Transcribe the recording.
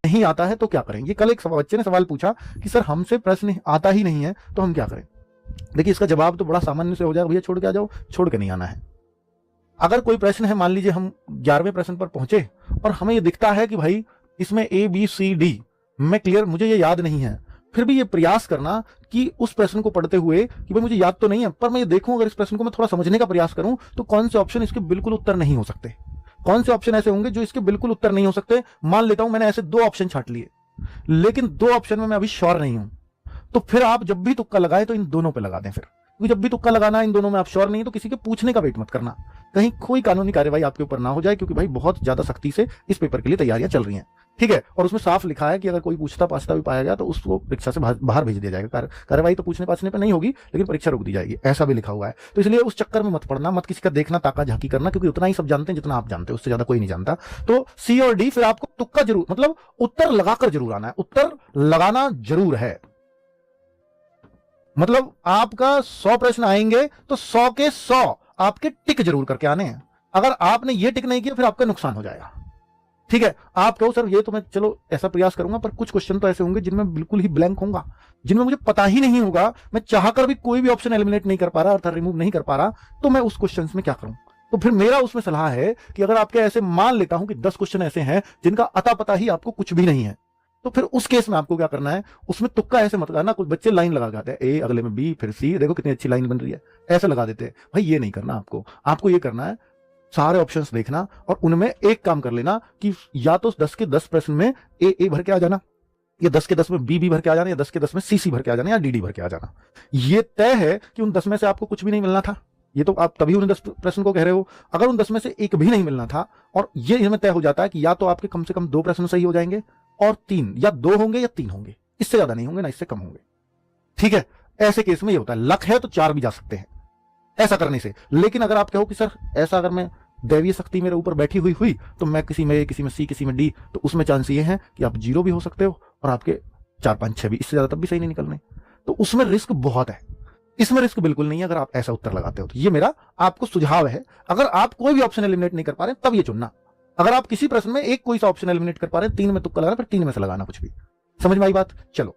नहीं आता है तो क्या करें। ये कल एक बच्चे ने सवाल पूछा कि सर हमसे प्रश्न आता ही नहीं है तो हम क्या करें। देखिए इसका जवाब तो बड़ा सामान्य से हो जाएगा, भैया छोड़ के आ जाओ, छोड़ के नहीं आना है। अगर कोई प्रश्न है, मान लीजिए हम 11वें प्रश्न पर पहुंचे और हमें ये दिखता है कि भाई इसमें ABCD मैं क्लियर, मुझे ये याद नहीं है, फिर भी ये प्रयास करना कि उस प्रश्न को पढ़ते हुए कि भाई मुझे याद तो नहीं है, पर मैं ये देखूं अगर इस प्रश्न को मैं थोड़ा समझने का प्रयास करूं तो कौन से ऑप्शन इसके बिल्कुल उत्तर नहीं हो सकते, कौन से ऑप्शन ऐसे होंगे जो इसके बिल्कुल उत्तर नहीं हो सकते। मान लेता हूं मैंने ऐसे 2 ऑप्शन छांट लिए, लेकिन 2 ऑप्शन में मैं अभी श्योर नहीं हूं, तो फिर आप जब भी तुक्का लगाए तो इन दोनों पे लगा दें। फिर क्योंकि जब भी तुक्का लगाना इन दोनों में आप श्योर नहीं है तो किसी के पूछने का वेट मत करना, कहीं कोई कानूनी कार्यवाही आपके ऊपर ना हो जाए, क्योंकि भाई बहुत ज्यादा सख्ती से इस पेपर के लिए तैयारियां चल रही हैं। ठीक है, और उसमें साफ लिखा है कि अगर कोई पूछता पाछता भी पाया गया तो उसको परीक्षा से बाहर भेज दिया जाएगा। कार्यवाही तो पूछने पाछने पे नहीं होगी, लेकिन परीक्षा रोक दी जाएगी, ऐसा भी लिखा हुआ है। तो इसलिए उस चक्कर में मत पड़ना, मत किसी का देखना ताका झांकी करना, क्योंकि उतना ही सब जानते हैं जितना आप जानते हैं, उससे ज्यादा कोई नहीं जानता। तो C और D, फिर आपको तुक्का जरूर, मतलब उत्तर लगाकर जरूर आना है, उत्तर लगाना जरूर है। मतलब आपका 100 प्रश्न आएंगे तो 100 के 100 आपके टिक जरूर करके आने हैं। अगर आपने ये टिक नहीं किया फिर आपका नुकसान हो जाएगा। ठीक है, आप कहो सर ये तो मैं चलो ऐसा प्रयास करूंगा, पर कुछ क्वेश्चन तो ऐसे होंगे जिनमें बिल्कुल ही ब्लैंक होगा, जिनमें मुझे पता ही नहीं होगा, मैं चाहकर भी कोई भी ऑप्शन एलिमिनेट नहीं कर पा रहा अर्थात रिमूव नहीं कर पा रहा, तो मैं उस क्वेश्चन में क्या करूं। तो फिर मेरा उसमें सलाह है कि अगर आपके ऐसे, मान लेता हूं कि 10 क्वेश्चन ऐसे हैं जिनका अता पता ही आपको कुछ भी नहीं है, तो फिर उस केस में आपको क्या करना है, उसमें तुक्का ऐसे मत लगाना। कुछ बच्चे लाइन लगा जाते हैं, A अगले में B फिर C, देखो कितनी अच्छी लाइन बन रही है, ऐसे लगा देते हैं। भाई ये नहीं करना आपको ये करना है सारे ऑप्शंस देखना और उनमें एक काम कर लेना कि या तो 10 के 10 प्रश्न में A भर के आ जाना, या 10 के 10 में B भर के आ जाना, या 10 के 10 में C भर के आ जाना, या D भर के आ जाना। ये तय है कि उन 10 में से आपको कुछ भी नहीं मिलना था, ये तो आप तभी उन 10 प्रश्न को कह रहे हो। अगर उन 10 में से एक भी नहीं मिलना था, और ये इसमें तय हो जाता है कि या तो आपके कम से कम 2 प्रश्न सही हो जाएंगे और 3, या 2 होंगे या 3 होंगे, इससे ज्यादा नहीं होंगे ना इससे कम होंगे। ठीक है, ऐसे केस में ये होता है, लक है तो 4 भी जा सकते हैं ऐसा करने से। लेकिन अगर आप कहो कि सर ऐसा अगर मैं दैवीय शक्ति मेरे ऊपर बैठी हुई तो मैं किसी में A, किसी में C, किसी में D, तो उसमें चांस ये है कि आप 0 भी हो सकते हो और आपके 4, 5, 6 भी, इससे ज्यादा तब भी सही नहीं निकलने। तो उसमें रिस्क बहुत है, इसमें रिस्क बिल्कुल नहीं है अगर आप ऐसा उत्तर लगाते हो। तो ये मेरा आपको सुझाव है, अगर आप कोई भी ऑप्शन एलिमिनेट नहीं कर पा रहे तब ये चुनना। अगर आप किसी प्रश्न में एक कोई सा ऑप्शन एलिमिनेट कर पा रहे हैं, 3 में तुक्का लगाना, फिर 3 में से लगाना कुछ भी। समझ में आई बात? चलो